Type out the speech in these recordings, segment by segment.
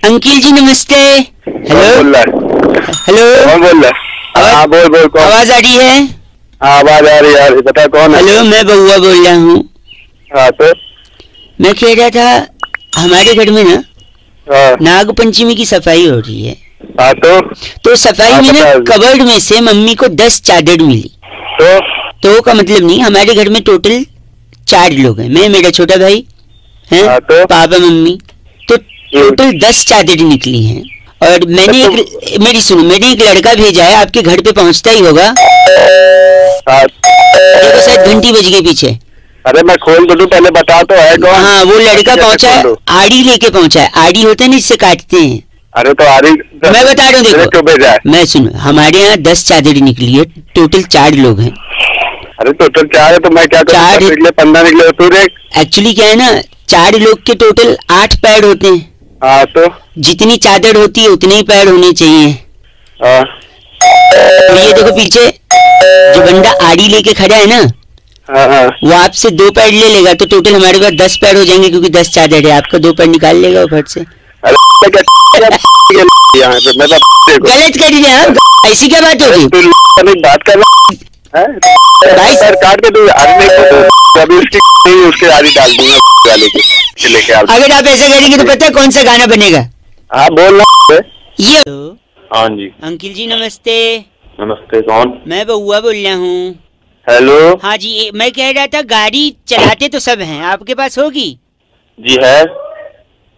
Uncle जी नमस्ते। Hello hello कौन बोल रहा है? हाँ बोल बोल कौन? आवाज आ रही है? हाँ आवाज आ रही है यार, बता कौन है? हेलो मैं बउआ बोल रहा हूँ। हाँ तो मैं कह रहा था हमारे घर में ना हाँ नाग पंचमी की सफाई हो रही है। हाँ तो सफाई में ना कबर्ड में से मम्मी को 10 चादर मिली। तो का मतलब नहीं, हमारे घर में टोटल 4 लोग हैं, मैं मेरा छोटा भाई है, हाँ तो पापा मम्मी, तो टोटल 10 चादर निकली हैं। और मैंने मेरी सुनो, मैंने एक लड़का भेजा है, आपके घर पे पहुंचता ही होगा। हाँ देखो शायद घंटी बज गई पीछे। अरे मैं खोल तो दूं, पहले बता तो है कौन? हाँ वो लड़का पहुंचा है, आड़ी लेके पहुंचा है। आड़ी होता है ना, इससे काटते हैं। अरे तो आरी मैं बता रहा हूँ, देखो क्यों भेजा है? मैं सुनो, हमारे यहाँ 10 चादर निकली है, टोटल 4 लोग हैं। अरे टोटल 4 है तो मैं क्या करूँ? 4 निकले 15 निकले तू देख। एक्चुअली क्या है ना, 4 लोग के टोटल 8 पैड होते हैं। हाँ तो जितनी चादर होती है उतने ही पैड होने चाहिए। हाँ तो ये देखो पीछे जो बंदा आड़ी लेके खड़ा है ना, हाँ हाँ वो आपसे 2 पैड ले लेगा, तो टोटल हमारे पास 10 पैड हो जाएंगे, क्योंकि 10 चादर है। आपका 2 पैड निकाल लेगा वो फट से। यहाँ पे मैं गलत कर दिया हाँ? ऐसी क्या बात होगी? तू बात कर रहा है भाई सर, काट के तू अभी उसके आदि डाल दूंगा वाले के लेके। अगर आप ऐसा करेंगे तो पता है कौन सा गाना बनेगा? हाँ बोल रहा ये। हाँ जी अंकिल जी नमस्ते। नमस्ते कौन? मैं बउआ बोल रहा हूँ। हेलो हाँ जी, मैं कह रहा था गाड़ी चलाते तो सब हैं, आपके पास होगी? जी है।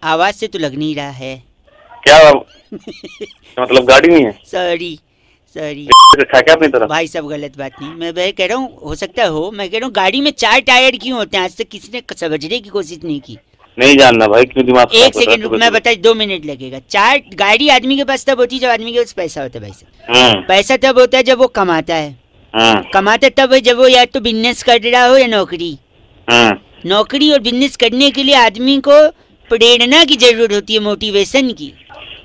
आवाज से तो लग नहीं रहा है। क्या मतलब गाड़ी नहीं है? सॉरी सॉरी रखा क्या अपनी तरफ? भाई सब गलत बात नहीं, मैं कह रहा हूँ हो सकता हो, मैं कह रहा हूँ गाड़ी में 4 टायर क्यों होते हैं? आज तक किसी ने समझने की कोशिश नहीं की। नहीं जानना भाई, क्यों दिमाग? एक सेकंड रुक, मैं बता, 2 मिनट लगेगा। 4 गाड़ी आदमी के पास तब होती है जब आदमी के पास पैसा होता है भाई साहब। पैसा तब होता है जब वो कमाता है। कमाता तब है जब वो या तो बिजनेस कर रहा हो या नौकरी। नौकरी और बिजनेस करने के लिए आदमी को प्रेरणा की जरूरत होती है, मोटिवेशन की।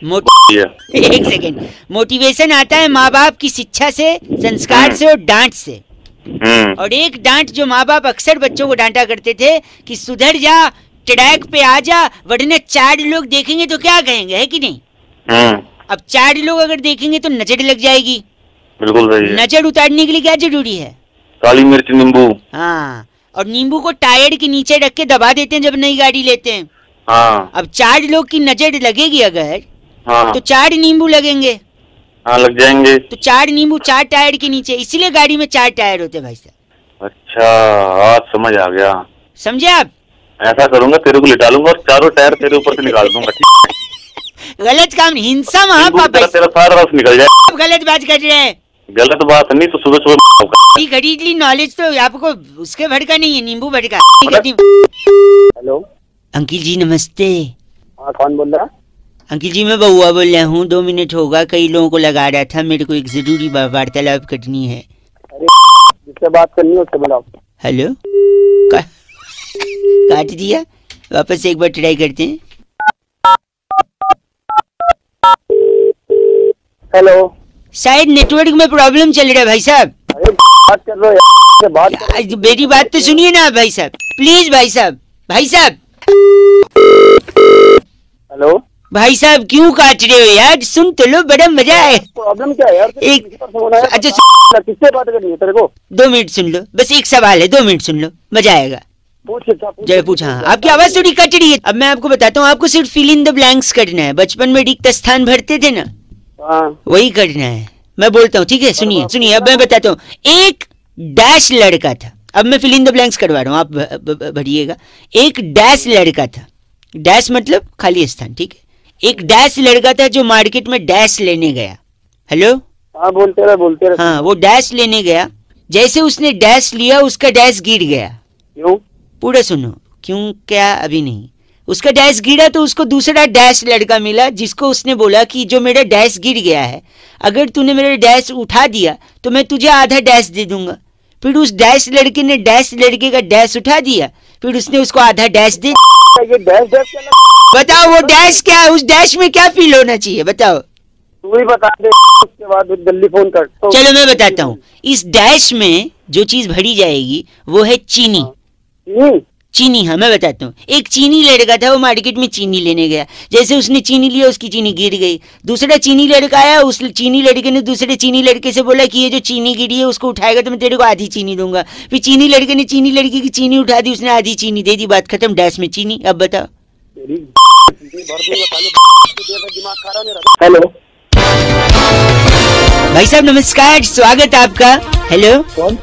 एक सेकेंड, मोटिवेशन आता है माँ बाप की शिक्षा से, संस्कार से और डांट से। और एक डांट जो माँ बाप अक्सर बच्चों को डांटा करते थे कि सुधर जा, ट्रैक पे आ जा, वरना 4 लोग देखेंगे तो क्या कहेंगे, है कि नहीं? अब 4 लोग अगर देखेंगे तो नजर लग जाएगी। बिल्कुल सही है। नजर उतारने के लिए क्या जरूरी है? काली मिर्च नींबू। हाँ, और नींबू को टायर के नीचे रख के दबा देते हैं जब नई गाड़ी लेते हैं। हाँ अब 4 लोग की नजर लगेगी अगर, हाँ तो 4 नींबू लगेंगे। हाँ लग जाएंगे। तो 4 नींबू 4 टायर के नीचे, इसीलिए गाड़ी में 4 टायर होते हैं भाई साहब। अच्छा आज समझ आ गया। समझे आप? ऐसा करूंगा, तेरे को लिटा लूंगा और 4 टायर तेरे ऊपर से निकाल दूंगा। गलत काम, हिंसा महापाप है। तेरा सारा रस निकल जाए। आप गलत बात कर रहे हैं। गलत बात नहीं तो सुबह सुबह खरीद ली नॉलेज, तो आपको उसके भड़का नहीं है, नींबू भड़का। हेलो अंकिल जी नमस्ते। हाँ कौन बोल रहा? अंकिल जी मैं बउआ बोल रहा हूँ। 2 मिनट होगा, कई लोगों को लगा रहा था, मेरे को एक जरूरी वार्तालाप करनी है। अरे जिससे बात करनी है उससे बुलाओ। हेलो काट दिया, वापस एक बार ट्राई करते हैं। हेलो शायद नेटवर्क में प्रॉब्लम चल रहा है भाई साहब। अरे बात कर रहे हो बात। मेरी बात तो सुनिए ना भाई साहब, प्लीज भाई साहब। भाई साहब हेलो भाई साहब क्यों काट रहे हो यार? सुन तो लो, बड़ा मजा है। प्रॉब्लम क्या है यार? एक अच्छा किससे बात करनी है तेरे को? 2 मिनट सुन लो, बस एक सवाल है, 2 मिनट सुन लो, मजा आएगा। जय पूछ। हाँ आपकी आवाज थोड़ी कट रही है। अब मैं आपको बताता हूँ, आपको सिर्फ फिल इन द ब्लैंक्स करना है। बचपन में रिक्त स्थान भरते थे ना, वही करना है। मैं बोलता हूँ, ठीक है? सुनिए सुनिए, अब मैं बताता हूँ। एक डैश लड़का था, अब मैं फिल इन द ब्लैंक्स करवा रहा हूँ, आप भरिएगा। एक डैश लड़का था, डैश मतलब खाली स्थान, ठीक है? एक डैश लड़का था जो मार्केट में डैश लेने गया। हेलो हाँ बोलते रहे। हाँ, वो डैश लेने गया। जैसे उसने डैश लिया, उसका डैश गिर गया। क्यों? पूरा सुनो, क्यों क्या अभी नहीं। उसका डैश गिरा तो उसको दूसरा डैश लड़का मिला, जिसको उसने बोला कि जो मेरा डैश गिर गया है, अगर तूने मेरा डैश उठा दिया तो मैं तुझे आधा डैश दे दूंगा। फिर उस डैश लड़के ने डैश लड़के का डैश उठा दिया, फिर उसने उसको आधा डैश दे। ये डैश बताओ वो डैश क्या है? उस डैश में क्या फील होना चाहिए बताओ? तू ही बता दे, उसके बाद जल्दी फोन कर। चलो मैं बताता हूँ। इस डैश में जो चीज भरी जाएगी वो है चीनी। चीनी, हाँ मैं बताता हूँ। एक चीनी लड़का था, वो मार्केट में चीनी लेने गया। जैसे उसने चीनी लिया, उसकी चीनी गिर गई। दूसरा चीनी लड़का आया, उस चीनी लड़के ने दूसरे चीनी लड़के से बोला कि ये जो चीनी गिरी है उसको उठाएगा तो मैं तेरे को आधी चीनी दूंगा। फिर चीनी लड़के ने चीनी लड़की की चीनी उठा दी, उसने आधी चीनी दे दी, बात खत्म, डैश में चीनी। अब बताओ। हेलो भाई साहब नमस्कार, स्वागत आपका। हेलो, कौन?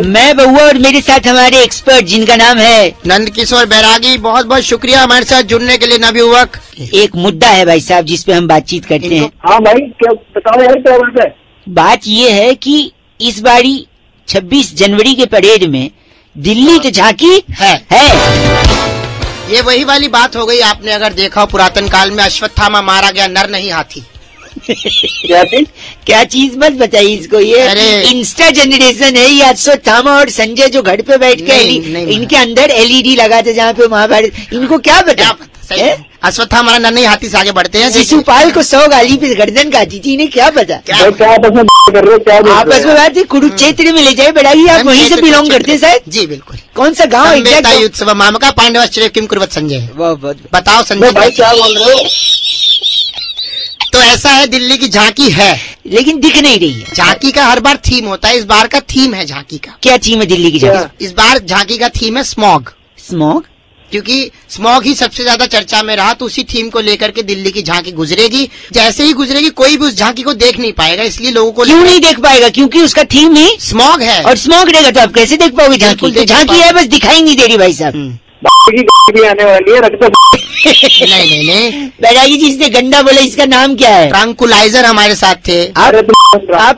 मैं बउआ और मेरे साथ हमारे एक्सपर्ट जिनका नाम है नंद किशोर बैरागी। बहुत बहुत शुक्रिया हमारे साथ जुड़ने के लिए नवयुवक। एक मुद्दा है भाई साहब जिस पे हम बातचीत करते हैं। हाँ भाई, क्या बताओ यार, क्या बात है? बात ये है कि इस बारी 26 जनवरी के परेड में दिल्ली तो झांकी है। है ये वही वाली बात हो गई, आपने अगर देखा हो पुरातन काल में अश्वत्थामा मारा गया, नर नहीं हाथी। क्या चीज? क्या चीज मत बताइए इसको, ये अरे इंस्टा जनरेशन है। ये अश्वत्थामा और संजय जो घर पे बैठ के नहीं, इनके अंदर एलईडी लगा था जहाँ पे महाभारत, इनको क्या पता? सही अश्वत्थामा नर नहीं हाथी से आगे बढ़ते हैं। शिशुपाल को 100 गाली पे गर्दन काटी थी, इन्हें क्या पता? क्या आपस में कर रहे हो? क्या आपस में बात है, कुरुक्षेत्र में ले जाए बढ़ाई। आप वहीं से बिलोंग करते हैं शायद? जी बिल्कुल। कौन सा गाँव एग्जैक्ट? युत्सव मामका पांडवाश्चर्य किम कुर्वत संजय। बताओ संजय भाई क्या बोल रहे हो? तो ऐसा है, दिल्ली की झांकी है लेकिन दिख नहीं रही है। झांकी का हर बार थीम होता है, इस बार का थीम है झांकी का। क्या थीम है दिल्ली की झांकी? इस बार झांकी का थीम है स्मॉग। स्मॉग? क्योंकि स्मॉग ही सबसे ज्यादा चर्चा में रहा, तो उसी थीम को लेकर के दिल्ली की झांकी गुजरेगी। जैसे ही गुजरेगी कोई भी उस झांकी को देख नहीं पाएगा, इसलिए लोगों को क्यों नहीं देख पाएगा? क्योंकि उसका थीम ही स्मॉग है। और स्मॉग रहेगा तो आप कैसे देख पाओगे झांकी? बिल्कुल तो देख झांकी है, बस दिखाई नहीं दे रही भाई साहब। की भी आने वाली है, रख दो। नहीं बैरागी जी, इसने गंदा बोला, इसका नाम क्या है? ट्रंकुलाइजर हमारे साथ थे। आप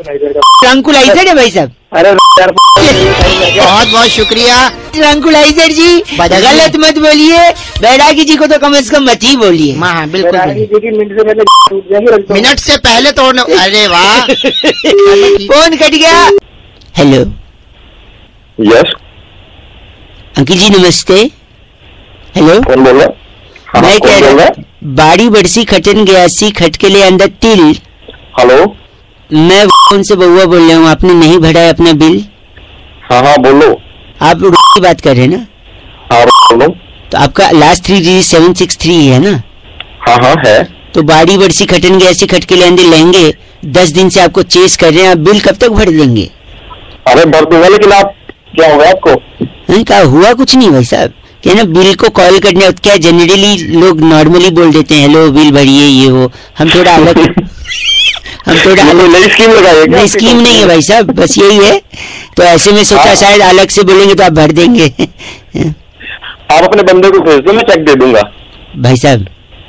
ट्रंकुलाइजर है भाई साहब? अरे यार, बहुत बहुत शुक्रिया ट्रंकुलाइजर जी, गलत मत बोलिए। बैरागी जी को तो कम से कम मत ही बोलिए। हाँ बिल्कुल, मिनट से पहले टूट जाएगी, रख दो। मिनट से पहले तोड़ने। अरे वाह। फोन कट गया। हेलो यस अंकिल जी नमस्ते। हेलो, कौन बोल रहा? मैं कह रहा बाड़ी बरसी खटन गयासी खटकेले अंदर तिल। हेलो, मैं उनसे बउआ बोल रहा हूँ, आपने नहीं भरा है अपना बिल। हाँ बोलो। आप की बात कर रहे हैं ना? हाँ बोलो। तो आपका लास्ट 3 डिजिट 763 है ना? हाँ है। तो बाड़ी बरसी खटन गयासी खटकेले अंदर लेंगे, 10 दिन से आपको चेस कर रहे हैं, आप बिल कब तक भर देंगे? अरे भर दूंगा, लेकिन आप क्या होगा आपको? कहा हुआ कुछ नहीं भाई साहब, क्या ना बिल को कॉल करने, क्या जनरली लोग नॉर्मली बोल देते हैं हेलो बिल भरिए ये वो। हम थोड़ा अलग नई स्कीम लगाइए? नहीं स्कीम नहीं है भाई साहब, बस यही है। तो ऐसे में सोचा शायद अलग से बोलेंगे तो आप भर देंगे। आप अपने बंदे को भेज दो, मैं चेक दे दूंगा। भाई साहब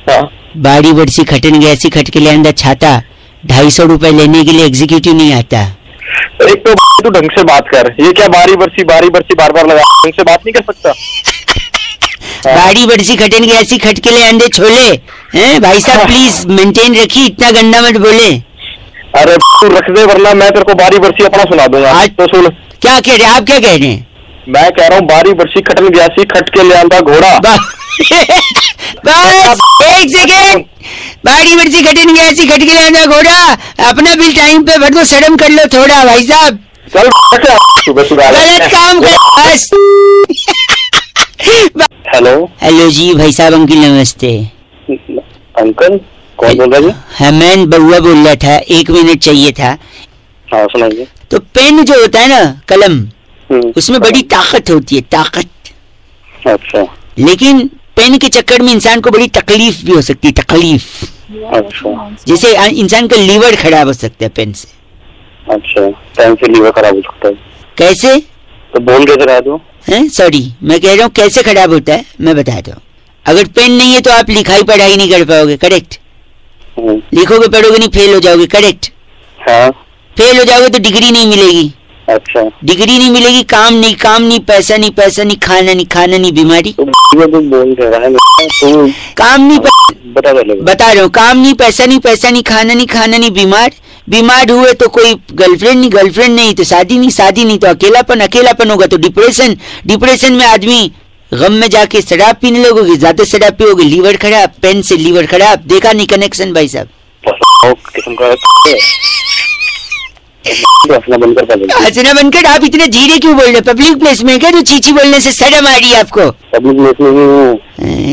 हाँ। बाड़ी बरसी खटन गयासी खटकेले अंदर छाता 250 रुपए लेने के लिए एग्जीक्यूटिव नहीं आता। एक तो तू ढंग से बात कर, ये क्या बारी बरसी बार बार लगा, ढंग से बात नहीं कर सकता। बाड़ी बरसी खटन गयासी खटकेले अंडे छोले हैं भाई साहब, प्लीज मेंटेन रखिए, इतना गंदा मत बोले। अरे तू रख दे, वरना मैं तेरे को बारी बरसी अपना सुना दूंगा। आज तो सुन। क्या कह रहे हैं आप? क्या कह रहे हैं? मैं कह रहा हूँ बारी बरसी खटन गयासी खटकेले अंडा घोड़ा। बस एक सेकेंड। बाड़ी बरसी खटन गयासी खटकेले अंडा घोड़ा, अपना बिल टाइम पे भर दो, शर्म कर लो थोड़ा भाई साहब। चल गलत काम कर बस। हेलो हेलो जी भाई साहब, अंकिल नमस्ते। अंकल कौन बोल रहा है? हाँ मैं बउआ बोल रहा था, 1 मिनट चाहिए था। हाँ सुनाइए। तो पेन जो होता है ना, कलम, उसमें बड़ी ताकत होती है, ताकत। अच्छा। लेकिन पेन के चक्कर में इंसान को बड़ी तकलीफ भी हो सकती है, तकलीफ। अच्छा। जैसे इंसान का लीवर खराब हो सकता है पेन से। अच्छा, पेन से लीवर खराब हो सकता है? कैसे? तो बोल के करा दो। सॉरी, मैं कह रहा हूँ कैसे खराब होता है मैं बताता हूँ। अगर पेन नहीं है तो आप लिखाई पढ़ाई नहीं कर पाओगे, करेक्ट? लिखोगे पढ़ोगे नहीं, फेल हो जाओगे, करेक्ट? हाँ। फेल हो जाओगे तो डिग्री नहीं मिलेगी। अच्छा। डिग्री नहीं मिलेगी, काम नहीं, पैसा नहीं, खाना नहीं, बीमारी। तो बोल रहा है काम नहीं, बता रहा हूँ, काम नहीं, पैसा नहीं, खाना नहीं, बीमार हुए तो कोई गर्लफ्रेंड नहीं तो शादी नहीं तो अकेलापन होगा तो डिप्रेशन में आदमी गम में जाके शराब पीने लगोगे, ज्यादा शराब पियोगे, लीवर खराब, पेन से लीवर खराब। देखा नहीं कनेक्शन भाई साहब? तो हंसना बंद कर पहले। हंसना बंद कर। आप इतने धीरे क्यों बोल रहे? पब्लिक प्लेस में क्या तो चीची बोलने से शर्म आ रही है आपको? पब्लिक प्लेस में हूँ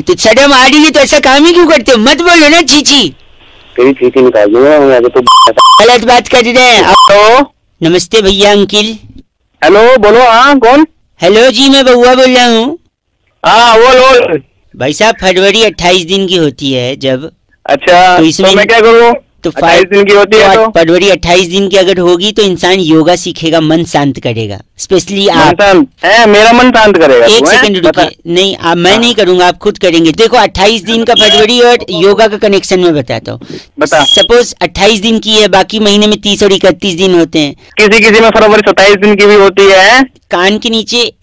तो शर्म आ रही है तो ऐसा काम ही क्यों करते हो? मत बोलो ना चीची। तेरी चीची निकाल दूंगा तो। गलत बात कर रहे हैं। हेलो नमस्ते भैया अंकिल। हेलो बोलो। हाँ कौन? हेलो जी मैं बउआ बोल रहा हूँ। हाँ बोल। भाई साहब फरवरी 28 दिन की होती है जब। अच्छा तो इसमें मैं क्या करूँ? तो 28 दिन की होती है तो फरवरी 28 दिन की अगर होगी तो इंसान योगा सीखेगा, मन शांत करेगा। स्पेशली आप। मेरा मन शांत करेगा। एक सेकंड रुकिए। नहीं मैं नहीं करूंगा, आप खुद करेंगे। देखो 28 दिन का फरवरी और योगा का कनेक्शन में बताता हूँ। बता। सपोज 28 दिन की है, बाकी महीने में 30 और 31 दिन होते हैं। किसी में फरवरी 27 दिन की भी होती है। कान के नीचे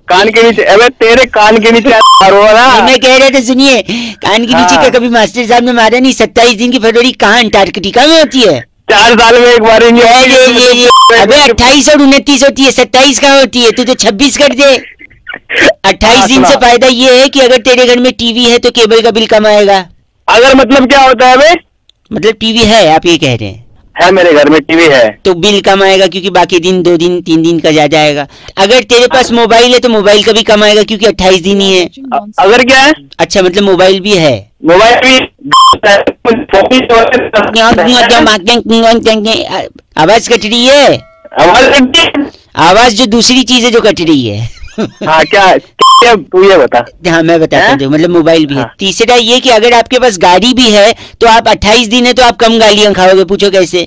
अबे तेरे कान के नीचे मैं कह रहे थे सुनिए, कान के नीचे का कभी मास्टर साहब ने मारा नहीं। 27 दिन की फरवरी कहाँ अंटार्कटिका में होती है? 4 साल में एक बार। अबे 28 और 29 होती है, 27 कहाँ होती है? तू तो 26 कर दे। 28 दिन से फायदा ये है कि अगर तेरे घर में टीवी है तो केबल का बिल कम आएगा। अगर मतलब क्या होता है बे? मतलब टीवी है, आप ये कह रहे हैं? है, मेरे घर में टीवी है तो बिल कम आएगा क्योंकि बाकी दिन 2 दिन 3 दिन का ज्यादा आएगा। अगर तेरे पास मोबाइल है तो मोबाइल का भी कम आएगा क्योंकि 28 दिन ही है। अगर क्या है? अच्छा मतलब मोबाइल भी है। मोबाइल भी। आवाज कट रही है। आवाज जो दूसरी चीज है जो कट रही है। हाँ क्या तू ये बता। हाँ मैं बताता हूँ। मतलब मोबाइल भी है। तीसरा ये कि अगर आपके पास गाड़ी भी है तो आप 28 दिन है तो आप कम गालियां खाओगे। पूछो कैसे?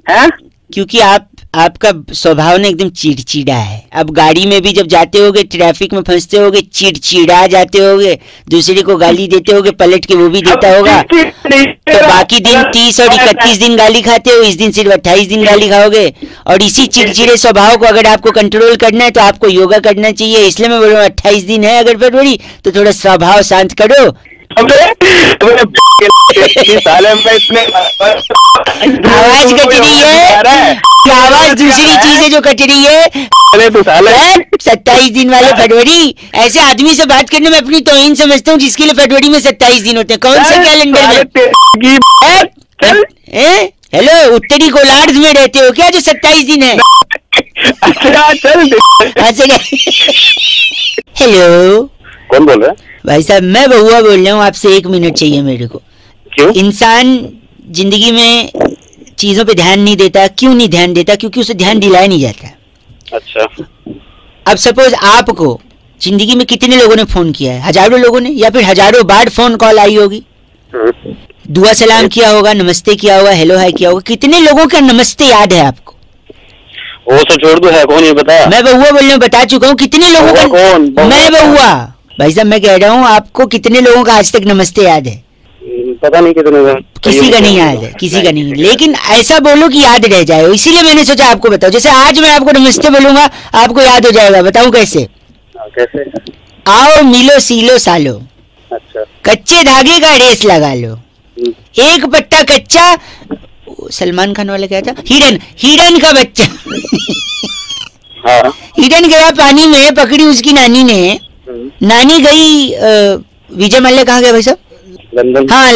है? क्योंकि आपका स्वभाव ना एकदम चिड़चिड़ा है। अब गाड़ी में भी जब जाते होगे, ट्रैफिक में फंसते होगे, चिड़चिड़ा जाते होगे, दूसरे को गाली देते होगे, पलट के वो भी देता होगा। तो बाकी दिन 30 और 31 दिन गाली खाते हो, इस दिन सिर्फ 28 दिन गाली खाओगे। और इसी चिड़चिड़े स्वभाव को अगर आपको कंट्रोल करना है तो आपको योगा करना चाहिए। इसलिए मैं बोल रहा हूँ 28 दिन है अगर फरवरी तो थोड़ा स्वभाव शांत करो। आवाज कट रही है। आवाज दूसरी चीज है जो कट रही है। 27 दिन वाले फरवरी। ऐसे आदमी से बात करने में अपनी तौहीन समझता हूँ जिसके लिए फरवरी में 27 दिन होते हैं। कौन से कैलेंडर में? हेलो उत्तरी गोलार्ध में रहते हो क्या जो 27 दिन है? हेलो कौन बोल रहा है? भाई साहब मैं बउआ बोल रहा हूँ। आपसे 1 मिनट चाहिए मेरे को। क्यों? इंसान जिंदगी में चीजों पे ध्यान नहीं देता। क्यों नहीं ध्यान देता? क्योंकि उसे ध्यान दिलाया नहीं जाता। अच्छा। अब सपोज आपको जिंदगी में कितने लोगों ने फोन किया है? हजारों लोगों ने, या फिर हजारों बार फोन कॉल आई होगी। दुआ सलाम किया होगा, नमस्ते किया होगा, हेलो हाय किया होगा। कितने लोगों का नमस्ते याद है आपको? वो सब छोड़ दो, है कौन ये बता। मैं बउआ बोल रहा हूँ, बता चुका हूँ। कितने लोगों का? कौन? मैं बउआ। भाई साहब मैं कह रहा हूँ आपको कितने लोगों का आज तक नमस्ते याद है? पता नहीं कितने का। किसी का नहीं याद है, किसी का नहीं। लेकिन ऐसा बोलो कि याद रह जाए। इसीलिए मैंने सोचा आपको बताओ। जैसे आज मैं आपको नमस्ते बोलूंगा आपको याद हो जाएगा। बताऊं कैसे? कैसे? आओ मिलो सीलो सालो। अच्छा। कच्चे धागे का रेस लगा लो। एक पत्ता कच्चा। सलमान खान वाला क्या था? हिरन का बच्चा। हाँ। हिरन गया पानी में, पकड़ी उसकी नानी ने। नानी गई विजय मल्ल्या कहाँ गया भाई साहब? लंदन। हाँ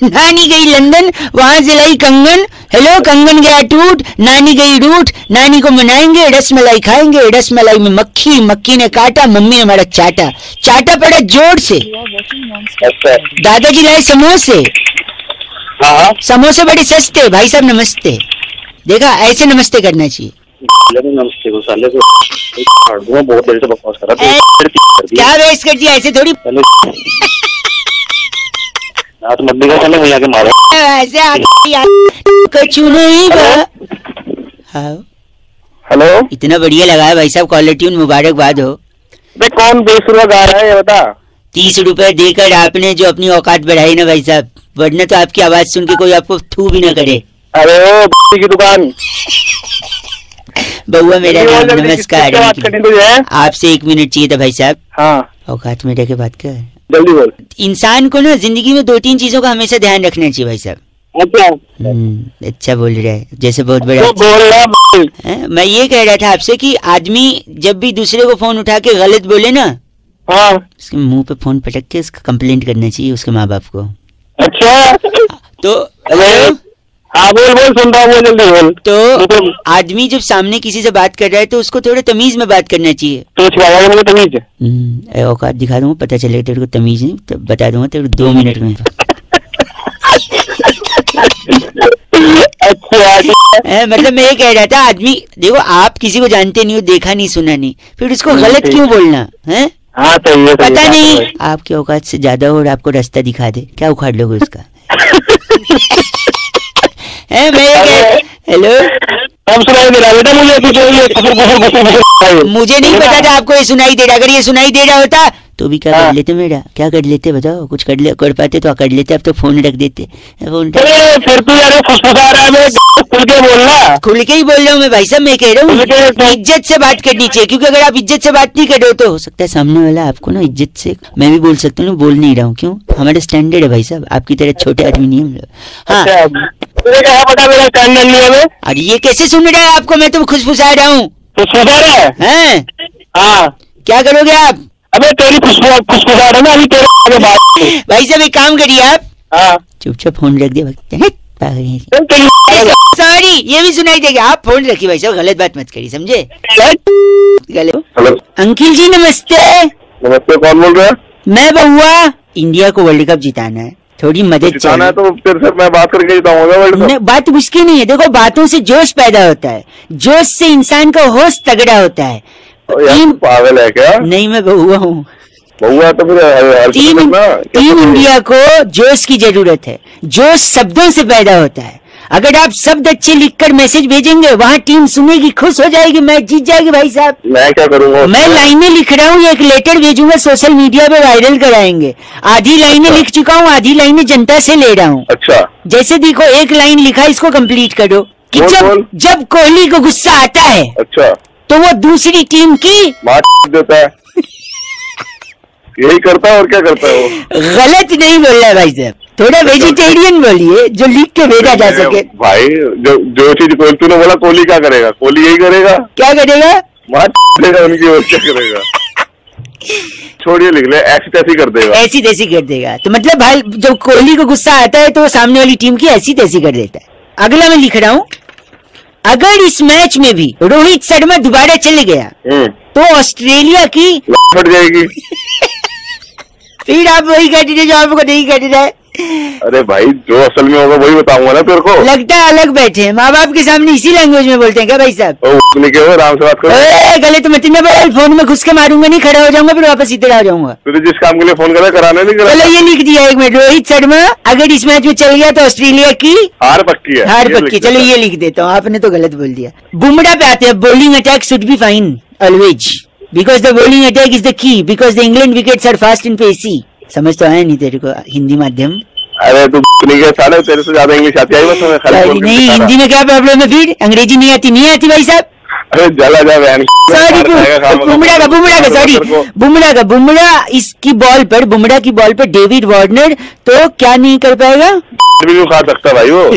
नानी गई लंदन, वहां से लाई कंगन। हेलो कंगन गया टूट, नानी गई रूठ। नानी को मनाएंगे, रसमलाई खाएंगे। रसमलाई में मक्खी, मक्खी ने काटा, मम्मी ने मारा चाटा। चाटा पड़ा जोर से। अच्छा। दादाजी लाए समोसे। हाँ। समोसे बड़े सस्ते। भाई साहब नमस्ते। देखा ऐसे नमस्ते करना चाहिए। नमस्ते को साले को बहुत देर से बकवास कर रहा था। क्या वेस्ट कर दिया? ऐसे थोड़ी रात मत दिखा चले वहीं आके मारो। ऐसे कछु नहीं। हेलो। इतना बढ़िया लगा है भाई साहब कॉलर ट्यून। मुबारकबाद हो। कौन 20 रुपया गा रहा है ये बता। 30 रुपए देकर आपने जो अपनी औकात बढ़ाई ना भाई साहब, वरना तो आपकी आवाज सुन के कोई आपको थू भी ना करे। अरे ओ की दुकान। बउआ मेरा नाम, नमस्कार। आपसे 1 मिनट चाहिए था भाई साहब। हाँ। औकात में रह के बात कर। जल्दी बोल। इंसान को ना जिंदगी में 2-3 चीजों का हमेशा ध्यान रखना चाहिए भाई साहब। अच्छा बोल रहा है जैसे बहुत बड़ा। मैं ये कह रहा था आपसे कि आदमी जब भी दूसरे को फोन उठा के गलत बोले ना, हाँ, उसके मुंह पे फोन पटक के उसका कंप्लेंट करना चाहिए उसके माँ बाप को। अच्छा। तो हाँ बोल बोल, सुन रहा हूँ, जल्दी बोल। तो आदमी जब सामने किसी से बात कर रहा है तो उसको थोड़ा तमीज में बात करना चाहिए। तो सिखाएगा मुझे तमीज? औकात दिखा दूंगा, पता चलेगा तेरे को तमीज नहीं तो बता दूंगा तेरे को 2 मिनट में। अच्छा मतलब मैं ये कह रहा था, आदमी देखो आप किसी को जानते नहीं हो, देखा नहीं सुना नहीं, फिर उसको गलत क्यों बोलना है? हाँ सही है, पता नहीं आपकी औकात से ज्यादा हो और आपको रास्ता दिखा दे, क्या उखाड़ लोगे उसका? है मैं हेलो, अब सुनाई दे रहा बेटा मुझे नहीं पता था आपको ये सुनाई दे रहा। अगर ये सुनाई दे रहा होता तो भी क्या कर लेते मेरा, क्या कर लेते बताओ? कुछ कर पाते तो कर लेते, अब तो फोन रख देते। फोन फिर तू यार फुसफुसा रहा है, खुल के बोलना। खुल के ही बोल रहा हूँ मैं भाई साहब, मैं कह रहा हूँ इज्जत से बात करनी चाहिए, क्योंकि अगर आप इज्जत से बात नहीं कर रहे हो तो हो सकता है सामने वाला आपको ना इज्जत से, मैं भी बोल सकता हूँ, बोल नहीं रहा हूँ। क्यों? हमारा स्टैंडर्ड है भाई साहब, आपकी तरह छोटे आदमी नहीं हम लोग। हाँ पता मेरा स्टैंडर्ड नहीं है। अरे ये कैसे सुन रहा है आपको? मैं तो खुशफुसा रहा हूँ। फुसफुसा रहा है? हाँ क्या करोगे आप? अबे तेरी फुसफुसा रहा है ना अभी बात। भाई साहब एक काम करिए आप, हाँ चुपचाप फोन रख दिया। सॉरी ये भी सुनाई देगा। आप फोन रखिए भाई साहब, गलत बात मत करिए, समझे? हेलो अंकिल जी नमस्ते। नमस्ते, कौन बोल रहा है? मैं बउआ, इंडिया को वर्ल्ड कप जिताना है, थोड़ी मदद चाहिए। तो फिर से मैं बात करके जिताऊंगा वर्ल्ड कप। बात मुश्किल नहीं है, देखो बातों से जोश पैदा होता है, जोश से इंसान का होश तगड़ा होता है। पागल है क्या? नहीं मैं बउआ हूँ। बउआ तो फिर टीम इंडिया को जोश की जरूरत है, जोश शब्दों से पैदा होता है। अगर आप शब्द अच्छे लिखकर मैसेज भेजेंगे, वहाँ टीम सुनेगी, खुश हो जाएगी, मैच जीत जाएगी। भाई साहब मैं क्या करूँगा? मैं लाइनें लिख रहा हूँ, एक लेटर भेजूंगा, सोशल मीडिया पे वायरल कराएंगे। आधी लाइनें लिख चुका हूँ, आधी लाइनें जनता से ले रहा हूँ। अच्छा जैसे देखो एक लाइन लिखा, इसको कंप्लीट करो कि जब कोहली को गुस्सा आता है, अच्छा, तो वो दूसरी टीम की मार देता है। यही करता है और क्या करता है वो? गलत नहीं बोल रहा है भाई साहब, थोड़ा वेजिटेरियन बोलिए जो लिख के भेजा जा सके। भाई जो चीज तूने बोला, कोहली क्या करेगा? कोहली यही करेगा। क्या करेगा? मार देगा उनकी, और क्या करेगा? छोड़िए, लिख ले, ऐसी तैसी कर देगा। ऐसी तैसी कर देगा तो मतलब भाई जब कोहली को गुस्सा आता है तो वो सामने वाली टीम की ऐसी तैसी कर देता है। अगला मैं लिख रहा हूँ, अगर इस मैच में भी रोहित शर्मा दोबारा चले गया तो ऑस्ट्रेलिया की फट जाएगी। फिर आप वही कह दीजिए जो आपको नहीं कह रहा है। अरे भाई जो असल में होगा वही बताऊंगा ना तेरे को। लगता है अलग बैठे हैं, माँ बाप के सामने इसी लैंग्वेज में बोलते हैं क्या भाई साहब? आराम से बात करो। गलत मत ना बोल, फोन में घुस के मारूंगा नहीं, खड़ा हो जाऊंगा, फिर वापस सीधे आ जाऊंगा। तुझे जिस काम के लिए फोन करा कराने नहीं करा। चलो ये लिख दिया, एक मिनट, रोहित शर्मा अगर इस मैच में चल गया तो ऑस्ट्रेलिया की हार पक्की है। हार पक्की, चलो ये लिख देता हूँ, आपने तो गलत बोल दिया। बुमराह पे आते हैं, bowling attack should be fine always because the bowling attack is the key because the England wickets are fast and pacy. समझ तो आया नहीं तेरे को हिंदी माध्यम? अरे तू साले तेरे से ज्यादा इंग्लिश आती है। नहीं हिंदी में क्या प्रॉब्लम है फिर? अंग्रेजी नहीं आती भाई साहब? अरे जला जा बहन। सॉरी बुमराह इसकी बॉल पर, बुमराह की बॉल पर डेविड वार्नर तो क्या नहीं कर पाएगा? भी खा सकता भाई वो।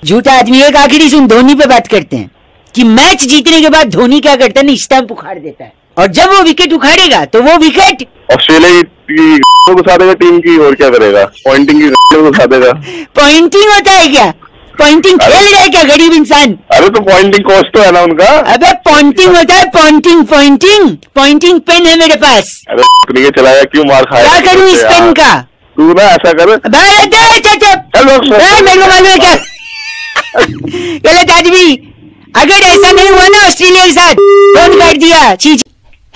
झूठा आदमी। एक आखिरी सुन, धोनी पे बात करते हैं कि मैच जीतने के बाद धोनी क्या करता है ना, स्टंप उखाड़ देता है, और जब वो विकेट उखाड़ेगा तो वो विकेट ऑस्ट्रेलिया की घुसा देगा टीम की, और क्या करेगा? पॉइंटिंग की घुसा देगा। पॉइंटिंग होता है क्या? पॉइंटिंग खेल रहा है क्या गरीब इंसान? अरे तो पॉइंटिंग कोच तो है ना उनका। अबे पॉइंटिंग होता है, पॉइंटिंग पेन है मेरे पास। अरे चलाया क्यों मार खाया? क्या करूँ इस पेन का? तू ना ऐसा कर, मेरे को मालूम है क्या गलत आदमी। अगर ऐसा नहीं हुआ ना ऑस्ट्रेलिया के साथ, फोन कर दिया।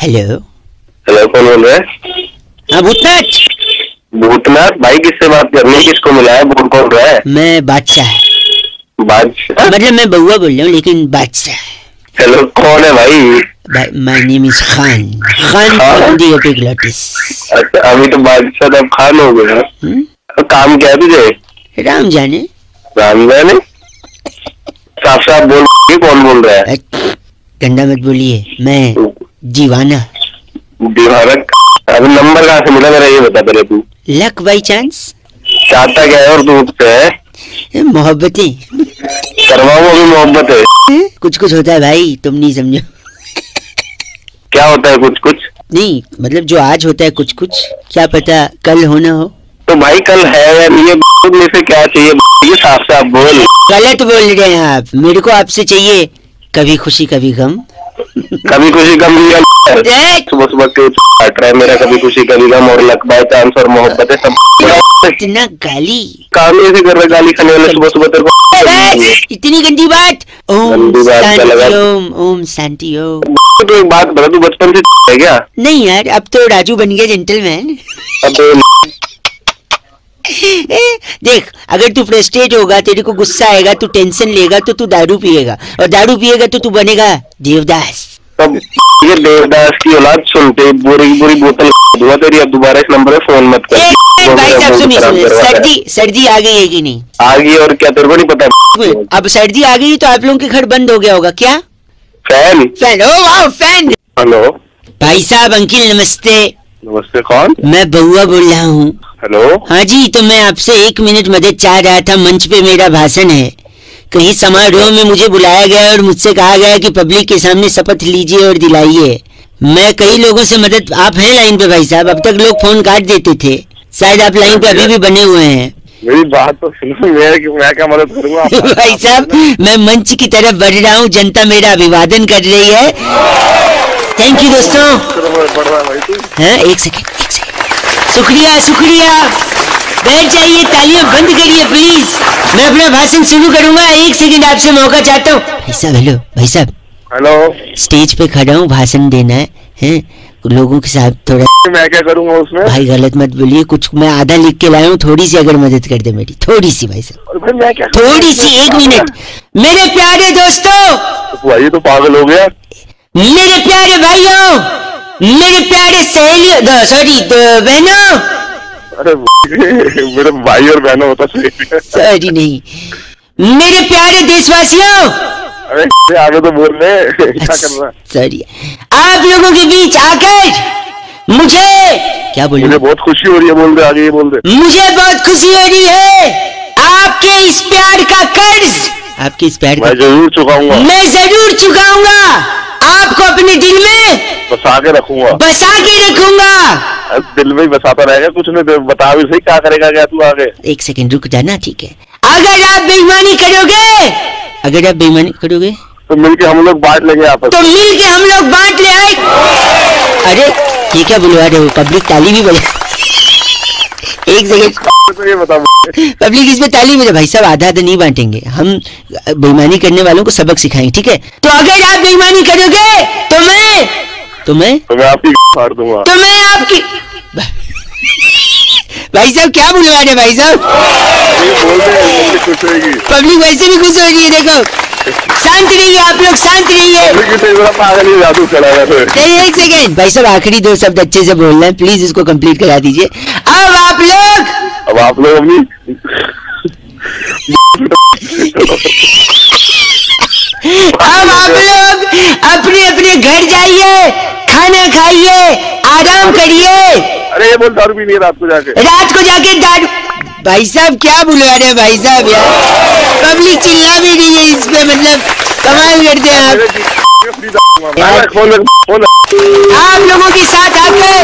हेलो कौन बोल रहे हैं? हाँ भूतनाथ भाई, किससे बात करनी है? किसको मिला है? बोल कौन रहा है? मैं बादशाह मतलब मैं बउआ बोल रहा हूँ लेकिन बादशाह। हेलो कौन है भाई? My name is Khan from the epiglottis. अच्छा अभी तो बादशाह अब खान हो गया। काम क्या है तुझे? राम जाने साफ बोल, कौन बोल रहा है? गंदा मत बोलिए, मैं दीवाना। अभी नंबर कहाँ से मिला मेरा, ये बता पहले तू। Luck by chance. चाहता क्या है और तू उससे है? मोहब्बतें करवाओ, अभी मोहब्बत है। कुछ होता है भाई, तुम नहीं समझो। क्या होता है कुछ? नहीं मतलब जो आज होता है कुछ क्या पता कल होना हो। तो भाई कल है या नहीं, मेरे से क्या चाहिए ये साफ साफ बोल। गलत बोल रहे हैं आप, मेरे को आपसे चाहिए कभी खुशी कभी गम। कभी खुशी कभी गम सुबह सुबह क्यों काट रहा है मेरा, कभी खुशी कभी गम और लक बाय चांस और मोहब्बत है सब। इतना गाली काम ऐसे कर रहे, गाली खाने वाले सुबह सुबह तेरे को इतनी गंदी बात। ओम शांति ओम, ओम शांति ओम। तो एक बात बता, तू बचपन से है क्या? नहीं यार, अब तो राजू बन गया जेंटलमैन। अब देख, अगर तू फ्रस्ट्रेट होगा, तेरे को गुस्सा आएगा, तू टेंशन लेगा तो तू दारू पिएगा, और दारू पिएगा तो तू बनेगा देवदास। तब ये देवदास की औलाद सुनते बुरी बुरी बोतल दूंगा तेरी। अब दोबारा इस नंबर पे फोन मत कर। भाई साहब सुनिए, सर्दी आ गई है कि नहीं? आ गई, और क्या तेरे को नहीं पता? अब सर्दी आ गई तो आप लोगों के घर बंद हो गया होगा क्या? Fan oh wow fan. Hello भाई साहब, अंकिल नमस्ते। नमस्ते, कौन? मैं बउआ बोल रहा हूँ। हेलो। हाँ जी, तो मैं आपसे 1 मिनट मदद चाह रहा था। मंच पे मेरा भाषण है, कहीं समारोह में मुझे बुलाया गया और मुझसे कहा गया कि पब्लिक के सामने शपथ लीजिए और दिलाइए। मैं कई लोगों से मदद, आप हैं लाइन पे भाई साहब? अब तक लोग फोन काट देते थे, शायद आप लाइन पे अभी भी बने हुए हैं। मेरी बात तो सुनो, मैं क्या मदद करूँगा? भाई साहब, मैं मंच की तरफ बढ़ रहा हूँ, जनता मेरा अभिवादन कर रही है। थैंक यू दोस्तों। हाँ, एक सेकेंड, शुक्रिया शुक्रिया। बैठ जाइए, तालियां बंद करिए प्लीज। मैं अपना भाषण शुरू करूंगा, 1 सेकंड आपसे मौका चाहता हूँ। भाई साहब, हेलो भाई साहब। हेलो। स्टेज पे खड़ा हूँ, भाषण देना है लोगों के साथ। थोड़ा मैं क्या करूंगा उसमें? भाई गलत मत बोलिए, कुछ मैं आधा लिख के लाया हूँ, थोड़ी सी अगर मदद कर दे मेरी, थोड़ी सी भाई साहब। भाई मैं क्या, थोड़ी सी, 1 मिनट। मेरे प्यारे दोस्तों, भाई तो पागल हो गया। मेरे प्यारे भाइयों, मेरे प्यारे सहेलियों, सॉरी बहनों। अरे मेरे भाई और बहनों होता सॉरी नहीं, मेरे प्यारे देशवासियों। अरे आगे तो बोल रहे, क्या कर रहा है? सॉरी, आप लोगों के बीच आकर मुझे क्या बोलूं? मुझे बहुत खुशी हो रही है, बोल दे आगे, ये बोल दे। मुझे बहुत खुशी हो रही है। आपके इस प्यार का कर्ज, आपके इस प्यार मैं जरूर चुकाऊंगा। मैं जरूर चुकाऊंगा। आपको अपने दिल में बसा के रखूंगा, बसा के रखूंगा। दिल में ही बसाता रहेगा, कुछ नहीं तो बता भी सही, क्या करेगा क्या तू आगे? 1 सेकंड रुक जाना, ठीक है? अगर आप बेईमानी करोगे, अगर आप बेईमानी करोगे तो मिलके हम लोग बांट लेंगे आपस। तो मिलके हम लोग बांट ले आए। अरे ये क्या बुलवा रहे हो? पब्लिक ताली भी बजा। 1 सेकंड, तो ये बता, पब्लिक इसमें ताली बजा। भाई साहब, आधा आधा नहीं बांटेंगे हम, बेईमानी करने वालों को सबक सिखाएंगे, ठीक है? तो अगर आप बेईमानी करोगे तो मैं आपकी फाड़ दूंगा। तो मैं आपकी भाई साहब क्या बुलवा रहे भाई साहब? पब्लिक वैसे भी खुश हो रही है, देखो। शांत रहिए आप लोग, शांत रहिए। 1 सेकेंड भाई साहब, आखिरी 2 शब्द अच्छे से बोलना है, प्लीज इसको कंप्लीट करा दीजिए। अब आप लोग अपनी अब आप लोग अपने अपने घर जाइए, खाना खाइए, आराम करिए। अरे ये बोल, दारू भी नहीं रात को जाके दारू। भाई साहब क्या बुलवा रहे हैं भाई साहब यार? पब्लिक चिल्ला भी रही है इस पे, मतलब कमाल करते हैं आप। आप लोगों के साथ आकर